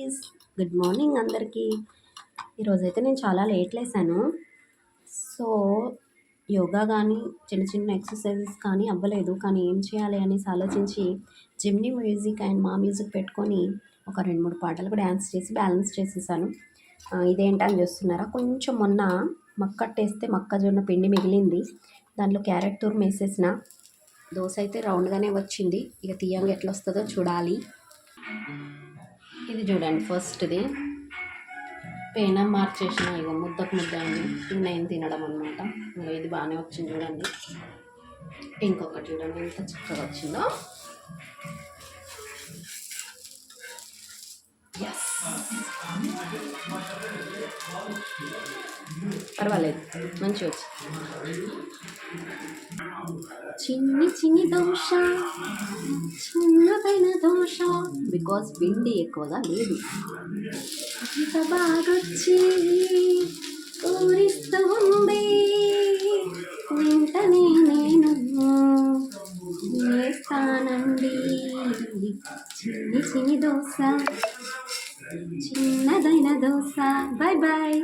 Guys, good morning అందరికీ. ఈరోజైతే నేను చాలా లేట్ లేసాను. సో యోగా కానీ చిన్న చిన్న ఎక్సర్సైజెస్ కానీ అవ్వలేదు. కానీ ఏం చేయాలి అనేసి ఆలోచించి జిమ్ని మ్యూజిక్ అండ్ మా మ్యూజిక్ పెట్టుకొని ఒక 2-3 పాటలకు డ్యాన్స్ చేసి బ్యాలెన్స్ చేసేసాను. ఇదేంటని చూస్తున్నారా, కొంచెం మొన్న మక్కట్టేస్తే మొక్కజొన్న పిండి మిగిలింది. దాంట్లో క్యారెట్ తురుము వేసేసిన. దోశ అయితే రౌండ్గానే వచ్చింది. ఇక తీయంగా ఎట్లా వస్తుందో చూడాలి. ఇది చూడండి, ఫస్ట్ది పేనం మార్చేసిన. ఇక ముద్దకు ముద్ద అయింది. నేను తినడం అనమాట. ఇంకా ఇది బాగానే వచ్చింది చూడండి. ఇంకొకటి చూడండి ఎంత చక్కగా వచ్చిందో. ఎస్, పర్వాలేదు, మంచిగా వచ్చింది. చిన్ని చిన్ని దోశ, చిన్నదైన దోశ, బికాస్ పిండి ఎక్కువగా లేదు. ఇంత బాగొచ్చి ఊరిస్తూ ఉంది, వెంటనే నేను వేస్తానండి. చిన్ని చిన్ని దోశ, చిన్నదైన దోశ. Bye bye.